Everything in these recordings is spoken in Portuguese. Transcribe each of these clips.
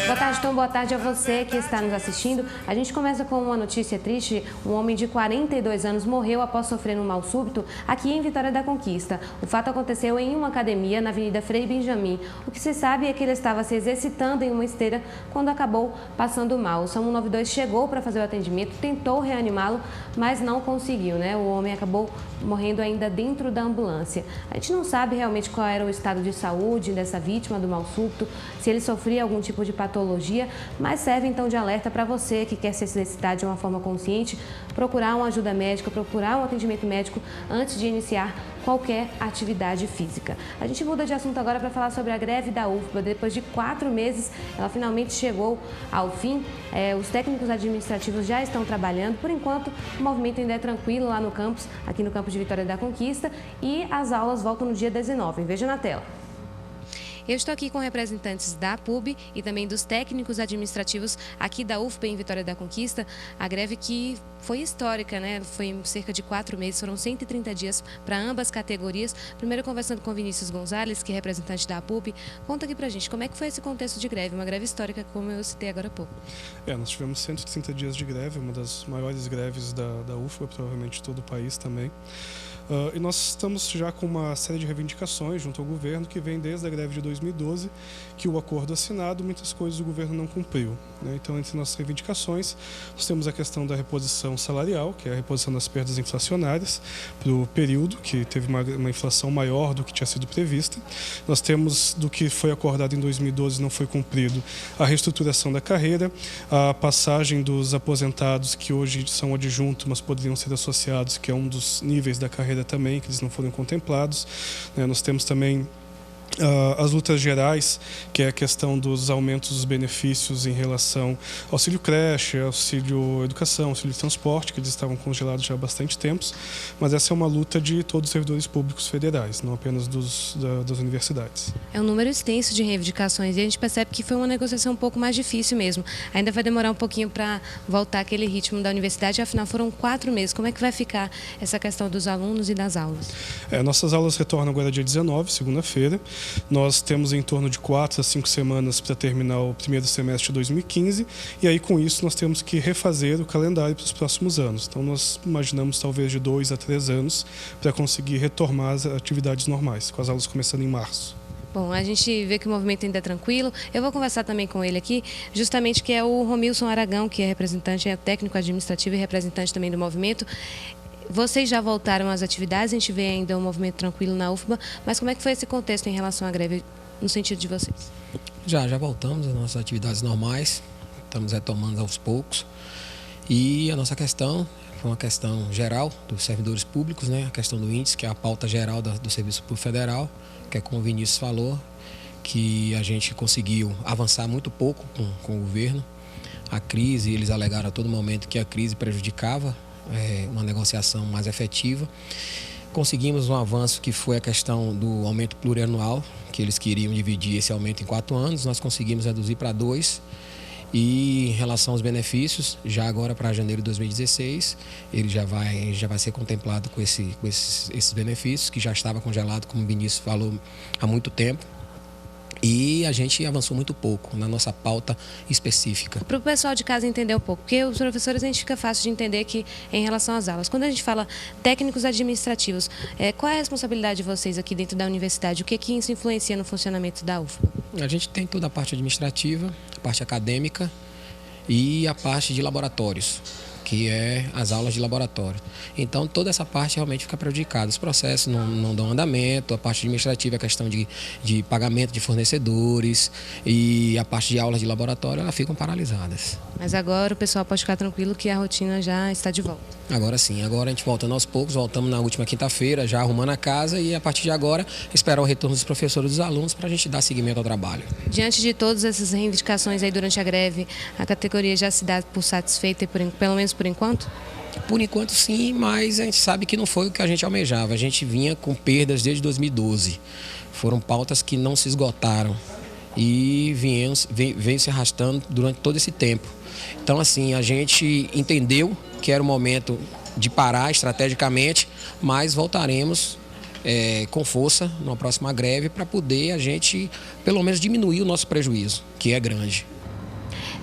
Boa tarde, Tom. Boa tarde a você que está nos assistindo. A gente começa com uma notícia triste. Um homem de 42 anos morreu após sofrer um mal súbito aqui em Vitória da Conquista. O fato aconteceu em uma academia na Avenida Frei Benjamin. O que se sabe é que ele estava se exercitando em uma esteira quando acabou passando mal. O SAMU 92 chegou para fazer o atendimento, tentou reanimá-lo, mas não conseguiu, né? O homem acabou morrendo ainda dentro da ambulância. A gente não sabe realmente qual era o estado de saúde dessa vítima do mal súbito, se ele sofria algum tipo de patologia, mas serve então de alerta para você que quer se exercitar de uma forma consciente, procurar uma ajuda médica, procurar um atendimento médico antes de iniciar qualquer atividade física. A gente muda de assunto agora para falar sobre a greve da UFBA. Depois de 4 meses, ela finalmente chegou ao fim. Os técnicos administrativos já estão trabalhando. Por enquanto, o movimento ainda é tranquilo lá no campus, aqui no campus de Vitória da Conquista, e as aulas voltam no dia 19. Veja na tela. Eu estou aqui com representantes da PUB e também dos técnicos administrativos aqui da UFBA em Vitória da Conquista. A greve que foi histórica, né? Foi cerca de 4 meses, foram 130 dias para ambas categorias. Primeiro conversando com Vinícius Gonzalez, que é representante da PUB. Conta aqui pra gente, como é que foi esse contexto de greve? Uma greve histórica, como eu citei agora há pouco. Nós tivemos 130 dias de greve, uma das maiores greves da UFBA, provavelmente de todo o país também. E nós estamos já com uma série de reivindicações junto ao governo que vem desde a greve de 2012, que o acordo assinado, muitas coisas o governo não cumpriu, né? Então, entre nossas reivindicações, nós temos a questão da reposição salarial, que é a reposição das perdas inflacionárias para o período, que teve uma inflação maior do que tinha sido prevista. Nós temos, do que foi acordado em 2012 não foi cumprido, a reestruturação da carreira, a passagem dos aposentados que hoje são adjuntos, mas poderiam ser associados, que é um dos níveis da carreira também, que eles não foram contemplados, né? Nós temos também as lutas gerais, que é a questão dos aumentos dos benefícios em relação ao auxílio creche, auxílio educação, auxílio transporte, que eles estavam congelados já há bastante tempo, mas essa é uma luta de todos os servidores públicos federais, não apenas das universidades. É um número extenso de reivindicações e a gente percebe que foi uma negociação um pouco mais difícil mesmo. Ainda vai demorar um pouquinho para voltar aquele ritmo da universidade, afinal foram 4 meses. Como é que vai ficar essa questão dos alunos e das aulas? Nossas aulas retornam agora dia 19, segunda-feira. Nós temos em torno de 4 a 5 semanas para terminar o primeiro semestre de 2015 e aí com isso nós temos que refazer o calendário para os próximos anos. Então nós imaginamos talvez de 2 a 3 anos para conseguir retomar as atividades normais, com as aulas começando em março. Bom, a gente vê que o movimento ainda é tranquilo. Eu vou conversar também com ele aqui, justamente que é o Romilson Aragão, que é representante, é técnico administrativo e representante também do movimento. Vocês já voltaram às atividades, a gente vê ainda um movimento tranquilo na UFBA, mas como é que foi esse contexto em relação à greve, no sentido de vocês? Já voltamos às nossas atividades normais, estamos retomando aos poucos. E a nossa questão foi uma questão geral dos servidores públicos, né? A questão do índice, que é a pauta geral do Serviço Público Federal, que é como o Vinícius falou, que a gente conseguiu avançar muito pouco com o governo. A crise, eles alegaram a todo momento que a crise prejudicava uma negociação mais efetiva. Conseguimos um avanço que foi a questão do aumento plurianual, que eles queriam dividir esse aumento em 4 anos, nós conseguimos reduzir para 2. E em relação aos benefícios, já agora para janeiro de 2016, ele já vai ser contemplado com esses benefícios, que já estava congelado, como o Vinícius falou, há muito tempo. E a gente avançou muito pouco na nossa pauta específica. Para o pessoal de casa entender um pouco, porque os professores a gente fica fácil de entender que em relação às aulas. Quando a gente fala técnicos administrativos, qual é a responsabilidade de vocês aqui dentro da universidade? O que isso influencia no funcionamento da UFBA? A gente tem toda a parte administrativa, a parte acadêmica e a parte de laboratórios, que é as aulas de laboratório. Então, toda essa parte realmente fica prejudicada. Os processos não dão andamento, a parte administrativa, a questão de pagamento de fornecedores e a parte de aulas de laboratório, elas ficam paralisadas. Mas agora o pessoal pode ficar tranquilo que a rotina já está de volta. Agora sim, agora a gente voltando aos poucos, voltamos na última quinta-feira, já arrumando a casa e a partir de agora esperar o retorno dos professores e dos alunos para a gente dar seguimento ao trabalho. Diante de todas essas reivindicações aí durante a greve, a categoria já se dá por satisfeita, pelo menos por enquanto? Por enquanto sim, mas a gente sabe que não foi o que a gente almejava. A gente vinha com perdas desde 2012. Foram pautas que não se esgotaram e veio se arrastando durante todo esse tempo. Então, assim, a gente entendeu que era o momento de parar estrategicamente, mas voltaremos com força numa próxima greve para poder a gente, pelo menos, diminuir o nosso prejuízo, que é grande.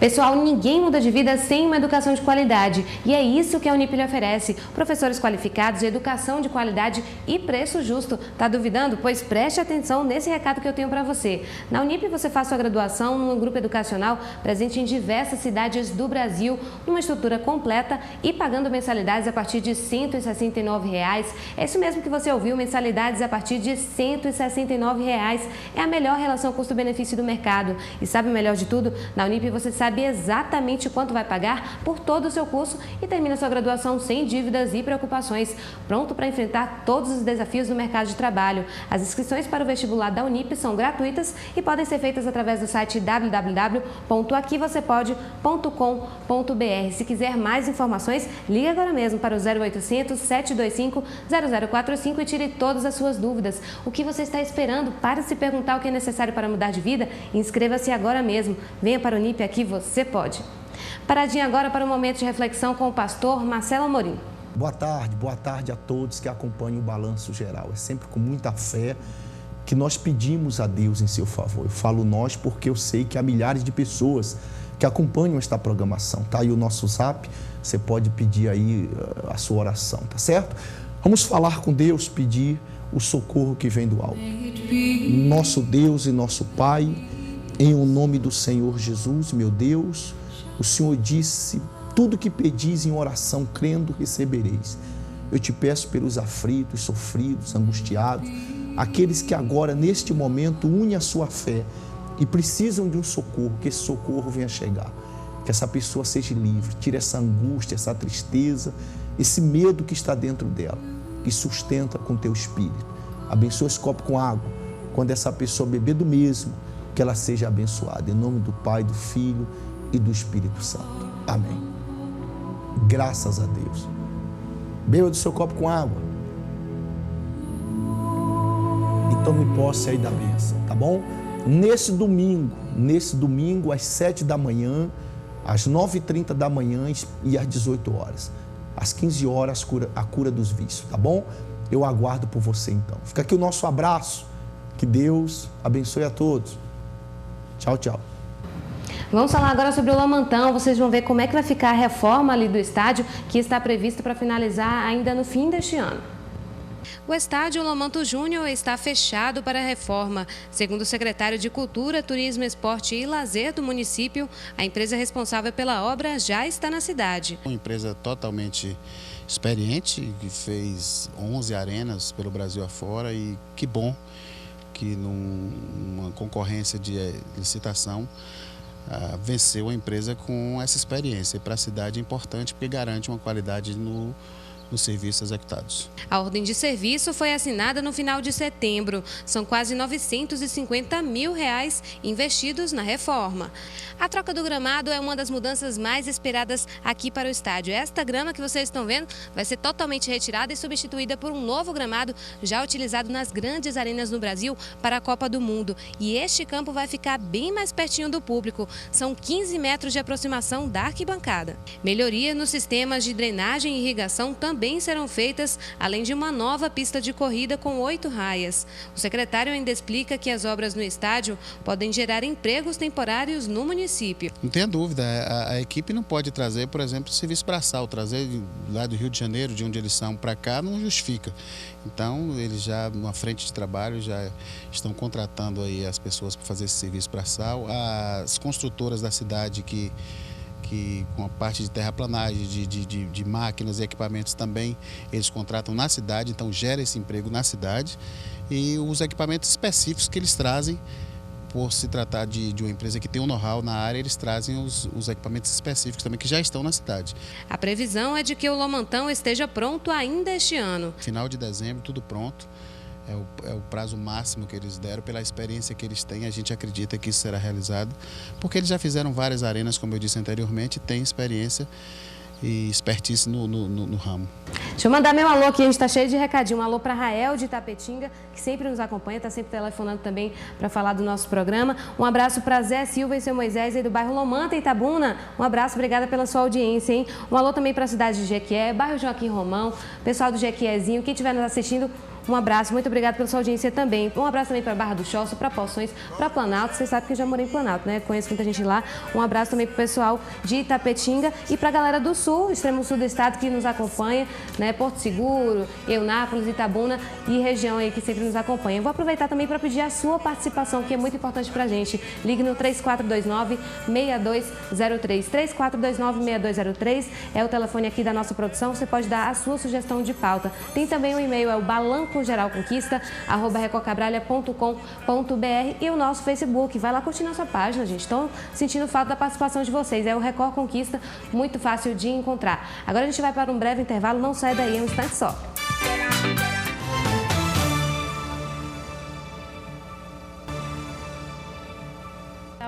Pessoal, ninguém muda de vida sem uma educação de qualidade. E é isso que a Unip lhe oferece. Professores qualificados, educação de qualidade e preço justo. Tá duvidando? Pois preste atenção nesse recado que eu tenho para você. Na Unip você faz sua graduação num grupo educacional presente em diversas cidades do Brasil, numa estrutura completa e pagando mensalidades a partir de R$ 169. É isso mesmo que você ouviu, mensalidades a partir de R$ 169. É a melhor relação custo-benefício do mercado. E sabe o melhor de tudo? Na Unip você sabe exatamente quanto vai pagar por todo o seu curso e termina sua graduação sem dívidas e preocupações, pronto para enfrentar todos os desafios do mercado de trabalho. As inscrições para o vestibular da Unip são gratuitas e podem ser feitas através do site www.aquivocépode.com.br. Se quiser mais informações, ligue agora mesmo para o 0800 725 0045 e tire todas as suas dúvidas. O que você está esperando? Para se perguntar o que é necessário para mudar de vida? Inscreva-se agora mesmo. Venha para o Unip, aqui você pode. Paradinha agora para um momento de reflexão com o pastor Marcelo Amorim. Boa tarde a todos que acompanham o Balanço Geral. É sempre com muita fé que nós pedimos a Deus em seu favor. Eu falo nós porque eu sei que há milhares de pessoas que acompanham esta programação. Tá aí o nosso zap, você pode pedir aí a sua oração, tá certo? Vamos falar com Deus, pedir o socorro que vem do alto. Nosso Deus e nosso Pai, em o nome do Senhor Jesus, meu Deus, o Senhor disse, tudo que pedis em oração, crendo, recebereis. Eu te peço pelos aflitos, sofridos, angustiados, aqueles que agora, neste momento, unem a sua fé e precisam de um socorro, que esse socorro venha chegar. Que essa pessoa seja livre, tire essa angústia, essa tristeza, esse medo que está dentro dela e sustenta com teu Espírito. Abençoa esse copo com água. Quando essa pessoa beber do mesmo, que ela seja abençoada. Em nome do Pai, do Filho e do Espírito Santo. Amém. Graças a Deus. Beba do seu copo com água. E tome posse aí da bênção, tá bom? Nesse domingo, às 7 da manhã, às 9h30 da manhã e às 18 horas. Às 15 horas, a cura dos vícios, tá bom? Eu aguardo por você então. Fica aqui o nosso abraço. Que Deus abençoe a todos. Tchau, tchau. Vamos falar agora sobre o Lomantão. Vocês vão ver como é que vai ficar a reforma ali do estádio, que está prevista para finalizar ainda no fim deste ano. O estádio Lomanto Júnior está fechado para a reforma. Segundo o secretário de Cultura, Turismo, Esporte e Lazer do município, a empresa responsável pela obra já está na cidade. Uma empresa totalmente experiente, que fez 11 arenas pelo Brasil afora, e que bom que numa concorrência de licitação venceu a empresa com essa experiência. E para a cidade é importante porque garante uma qualidade nos serviços executados. A ordem de serviço foi assinada no final de setembro. São quase R$950 mil investidos na reforma. A troca do gramado é uma das mudanças mais esperadas aqui para o estádio. Esta grama que vocês estão vendo vai ser totalmente retirada e substituída por um novo gramado já utilizado nas grandes arenas no Brasil para a Copa do Mundo. E este campo vai ficar bem mais pertinho do público. São 15 metros de aproximação da arquibancada. Melhoria nos sistemas de drenagem e irrigação também serão feitas, além de uma nova pista de corrida com 8 raias. O secretário ainda explica que as obras no estádio podem gerar empregos temporários no município. Não tenha dúvida, a equipe não pode trazer, por exemplo, serviço braçal, trazer lá do Rio de Janeiro, de onde eles são, para cá, não justifica. Então, eles já, na frente de trabalho, já estão contratando aí as pessoas para fazer esse serviço braçal. As construtoras da cidade que com a parte de terraplanagem, de máquinas e equipamentos também, eles contratam na cidade, então gera esse emprego na cidade. E os equipamentos específicos que eles trazem, por se tratar de uma empresa que tem um know-how na área, eles trazem os equipamentos específicos também que já estão na cidade. A previsão é de que o Lomantão esteja pronto ainda este ano. Final de dezembro, tudo pronto. É o prazo máximo que eles deram, pela experiência que eles têm, a gente acredita que isso será realizado, porque eles já fizeram várias arenas, como eu disse anteriormente, e têm experiência e expertise no ramo. Deixa eu mandar meu alô aqui, a gente está cheio de recadinho. Um alô para Rael de Itapetinga, que sempre nos acompanha, está sempre telefonando também para falar do nosso programa. Um abraço para Zé Silva e seu Moisés aí do bairro Lomanta, Itabuna. Um abraço, obrigada pela sua audiência, hein? Um alô também para a cidade de Jequié, bairro Joaquim Romão, pessoal do Jequiézinho, quem estiver nos assistindo, Um abraço, muito obrigada pela sua audiência também. Um abraço também para Barra do Choça, para Poções, para Planalto. Você sabe que eu já morei em Planalto, né? Conheço muita gente lá. Um abraço também para o pessoal de Itapetinga e para a galera do Sul, extremo sul do estado, que nos acompanha, né? Porto Seguro, Eunápolis, Itabuna e região aí que sempre nos acompanha. Eu vou aproveitar também para pedir a sua participação, que é muito importante para a gente. Ligue no 3429-6203. 3429-6203 é o telefone aqui da nossa produção. Você pode dar a sua sugestão de pauta. Tem também o e-mail, é o balancogeralconquista@recordcabralha.com.br e o nosso Facebook. Vai lá curtir nossa página, gente. Estão sentindo falta da participação de vocês. É o Record Conquista, muito fácil de encontrar. Agora a gente vai para um breve intervalo. Não sai daí, é um instante só.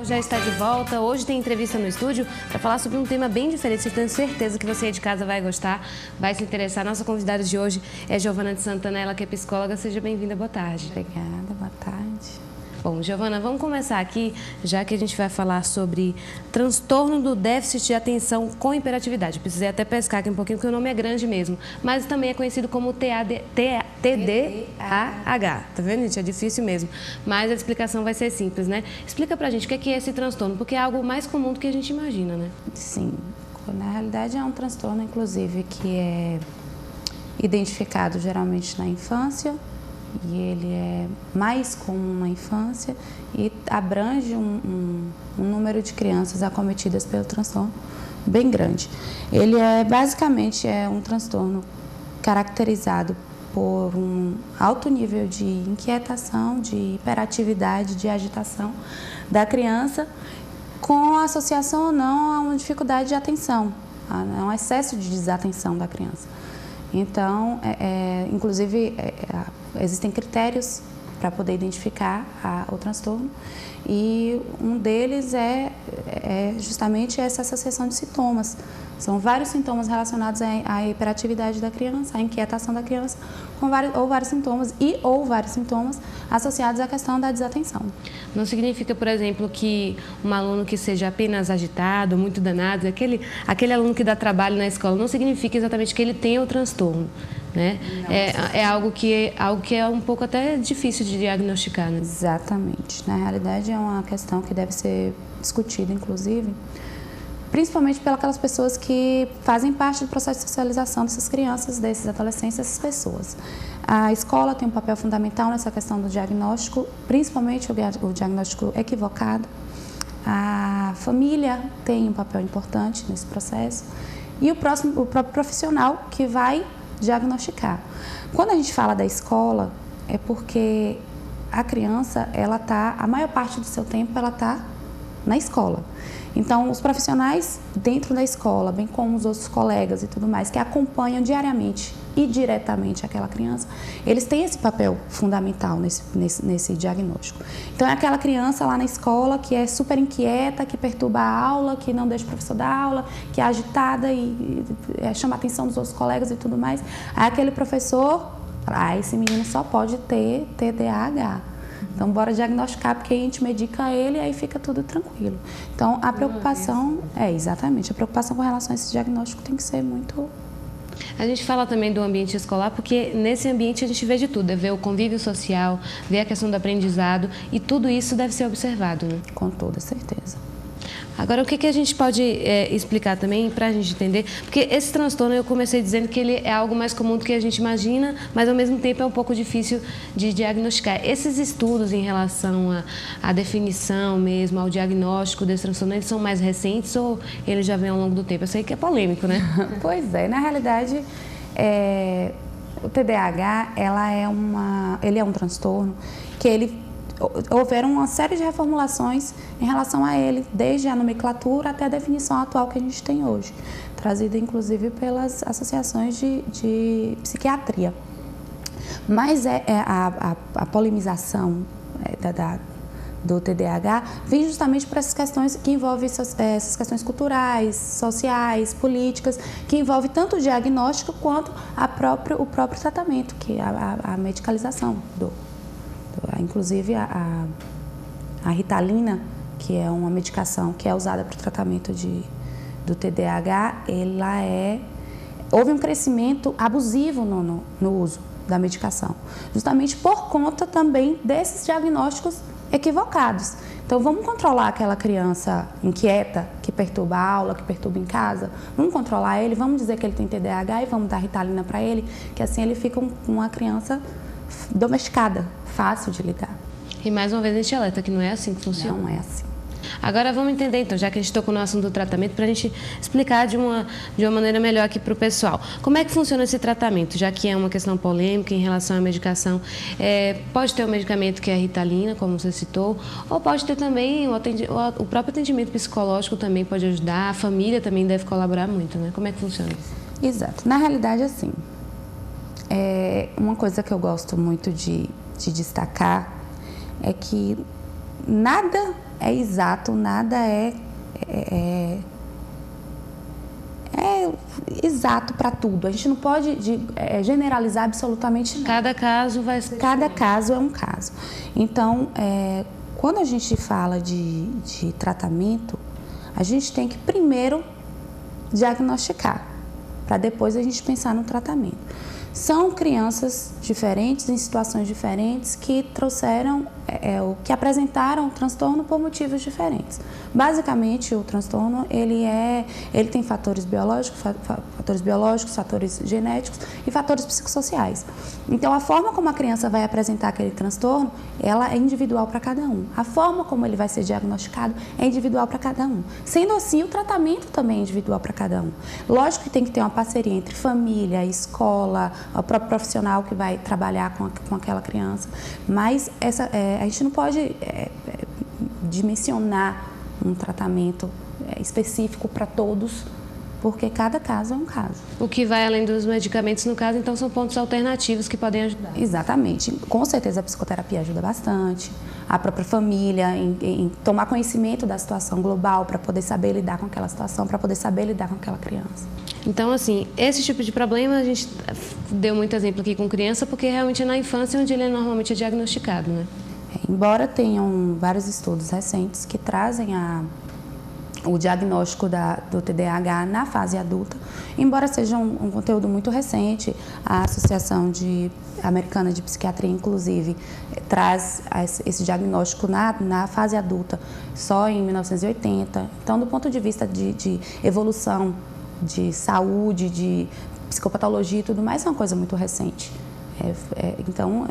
Já está de volta. Hoje tem entrevista no estúdio para falar sobre um tema bem diferente. Eu tenho certeza que você aí de casa vai gostar, vai se interessar. Nossa convidada de hoje é Giovana de Santana, ela que é psicóloga. Seja bem-vinda, boa tarde. Obrigada, boa tarde. Bom, Giovana, vamos começar aqui, já que a gente vai falar sobre transtorno do déficit de atenção com hiperatividade. Precisei até pescar aqui um pouquinho, porque o nome é grande mesmo. Mas também é conhecido como TDAH. Tá vendo, gente? É difícil mesmo. Mas a explicação vai ser simples, né? Explica pra gente o que é esse transtorno, porque é algo mais comum do que a gente imagina, né? Sim. Na realidade, é um transtorno, inclusive, que é identificado geralmente na infância. E ele é mais comum na infância e abrange um número de crianças acometidas pelo transtorno bem grande. Ele basicamente um transtorno caracterizado por um alto nível de inquietação, de hiperatividade, de agitação da criança, com associação ou não a uma dificuldade de atenção, a um excesso de desatenção da criança. Então, inclusive, existem critérios para poder identificar o transtorno e um deles é justamente essa associação de sintomas. São vários sintomas relacionados à hiperatividade da criança, à inquietação da criança, com vários sintomas associados à questão da desatenção. Não significa, por exemplo, que um aluno que seja apenas agitado, muito danado, aquele aluno que dá trabalho na escola, não significa exatamente que ele tenha o transtorno, né? É algo que é um pouco até difícil de diagnosticar, né? Exatamente. Na realidade, é uma questão que deve ser discutida, inclusive, principalmente pelas pessoas que fazem parte do processo de socialização dessas crianças, desses adolescentes, dessas pessoas. A escola tem um papel fundamental nessa questão do diagnóstico, principalmente o diagnóstico equivocado. A família tem um papel importante nesse processo e o próprio profissional que vai diagnosticar. Quando a gente fala da escola, é porque a criança, a maior parte do seu tempo, ela está na escola. Então, os profissionais dentro da escola, bem como os outros colegas e tudo mais, que acompanham diariamente e diretamente aquela criança, eles têm esse papel fundamental nesse diagnóstico. Então, é aquela criança lá na escola que é super inquieta, que perturba a aula, que não deixa o professor dar aula, que é agitada e chama a atenção dos outros colegas e tudo mais. Aí aquele professor, esse menino só pode ter TDAH. Então, bora diagnosticar, porque a gente medica ele e aí fica tudo tranquilo. Então, a preocupação, exatamente, a preocupação com relação a esse diagnóstico tem que ser muito... A gente fala também do ambiente escolar, porque nesse ambiente a gente vê de tudo, vê o convívio social, vê a questão do aprendizado e tudo isso deve ser observado, né? Com toda certeza. Agora, o que a gente pode explicar também para a gente entender? Porque esse transtorno, eu comecei dizendo que ele é algo mais comum do que a gente imagina, mas ao mesmo tempo é um pouco difícil de diagnosticar. Esses estudos em relação à definição mesmo, ao diagnóstico desse transtorno, eles são mais recentes ou eles já vêm ao longo do tempo? Eu sei que é polêmico, né? Pois é, na realidade, o TDAH, ele é um transtorno que houveram uma série de reformulações em relação a ele, desde a nomenclatura até a definição atual que a gente tem hoje, trazida inclusive pelas associações de psiquiatria. Mas a polemização do TDAH vem justamente para essas questões que envolvem essas questões culturais, sociais, políticas, que envolve tanto o diagnóstico quanto o próprio tratamento, que é a medicalização inclusive a Ritalina, que é uma medicação que é usada para o tratamento do TDAH, houve um crescimento abusivo no uso da medicação, justamente por conta também desses diagnósticos equivocados. Então, vamos controlar aquela criança inquieta, que perturba a aula, que perturba em casa, vamos controlar ele, vamos dizer que ele tem TDAH e vamos dar Ritalina para ele, que assim ele fica uma criança domesticada, fácil de lidar. E mais uma vez a gente alerta que não é assim que funciona. Não é assim. Agora vamos entender, então, já que a gente tocou no assunto do tratamento, para a gente explicar de uma maneira melhor aqui para o pessoal. Como é que funciona esse tratamento, já que é uma questão polêmica em relação à medicação? Pode ter um medicamento que é a Ritalina, como você citou, ou pode ter também o próprio atendimento psicológico também pode ajudar, a família também deve colaborar muito, né? Como é que funciona isso? Exato. Na realidade, assim, uma coisa que eu gosto muito de destacar é que nada é exato, nada é exato para tudo. A gente não pode generalizar absolutamente nada. Cada caso vai ser Cada caso é um caso. Então, quando a gente fala de tratamento, a gente tem que primeiro diagnosticar, para depois a gente pensar no tratamento. São crianças diferentes, em situações diferentes, que trouxeram, que apresentaram o transtorno por motivos diferentes. Basicamente, o transtorno, ele tem fatores biológicos, fatores genéticos e fatores psicossociais. Então, a forma como a criança vai apresentar aquele transtorno, ela é individual para cada um. A forma como ele vai ser diagnosticado é individual para cada um. Sendo assim, o tratamento também é individual para cada um. Lógico que tem que ter uma parceria entre família, escola, o próprio profissional que vai trabalhar com aquela criança, mas a gente não pode dimensionar um tratamento específico para todos, porque cada caso é um caso. O que vai além dos medicamentos, no caso, então, são pontos alternativos que podem ajudar. Exatamente. Com certeza a psicoterapia ajuda bastante, a própria família em tomar conhecimento da situação global para poder saber lidar com aquela situação, para poder saber lidar com aquela criança. Então, assim, esse tipo de problema a gente deu muito exemplo aqui com criança, porque realmente é na infância onde ele normalmente é diagnosticado, né? Embora tenham vários estudos recentes que trazem o diagnóstico do TDAH na fase adulta, embora seja um conteúdo muito recente, a Associação Americana de Psiquiatria, inclusive, traz esse diagnóstico na fase adulta só em 1980. Então, do ponto de vista de evolução, de saúde, de psicopatologia e tudo mais, é uma coisa muito recente. Então,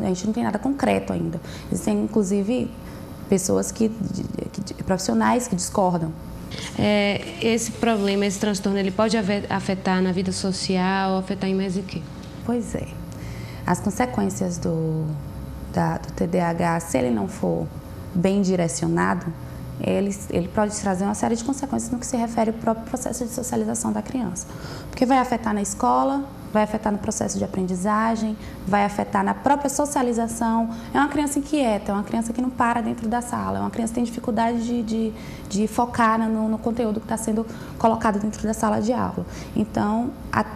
a gente não tem nada concreto ainda. Existem, inclusive, pessoas profissionais que discordam. Esse problema, esse transtorno, ele pode afetar na vida social, afetar em mais o quê? Pois é. As consequências do TDAH, se ele não for bem direcionado, ele pode trazer uma série de consequências no que se refere ao próprio processo de socialização da criança. Porque vai afetar na escola, vai afetar no processo de aprendizagem, vai afetar na própria socialização. É uma criança inquieta, é uma criança que não para dentro da sala, é uma criança que tem dificuldade de focar no conteúdo que está sendo colocado dentro da sala de aula. Então,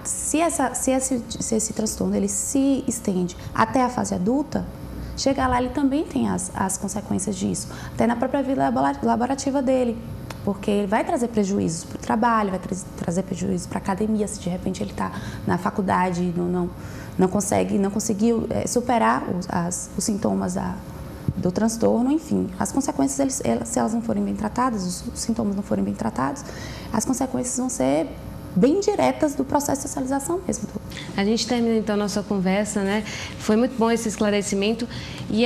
se esse transtorno ele se estende até a fase adulta, chegar lá ele também tem as consequências disso, até na própria vida laborativa dele. Porque ele vai trazer prejuízos para o trabalho, vai trazer prejuízos para a academia, se de repente ele está na faculdade e não conseguiu superar os sintomas do transtorno, enfim. As consequências, se elas não forem bem tratadas, os sintomas não forem bem tratados, as consequências vão ser bem diretas do processo de socialização mesmo. A gente termina então a nossa conversa, né? Foi muito bom esse esclarecimento e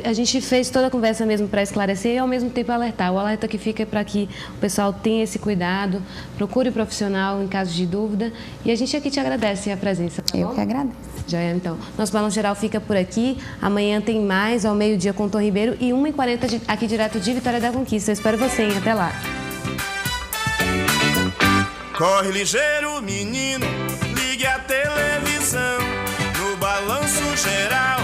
a gente fez toda a conversa mesmo para esclarecer e ao mesmo tempo alertar. O alerta que fica é para que o pessoal tenha esse cuidado, procure o profissional em caso de dúvida e a gente aqui te agradece a presença. Tá Eu bom? que agradeço. Joia, então. Nosso Balanço Geral fica por aqui. Amanhã tem mais ao meio-dia com o Tom Ribeiro e 1h40 aqui direto de Vitória da Conquista. Eu espero você, hein? Até lá. Corre ligeiro, menino, ligue a televisão no Balanço Geral.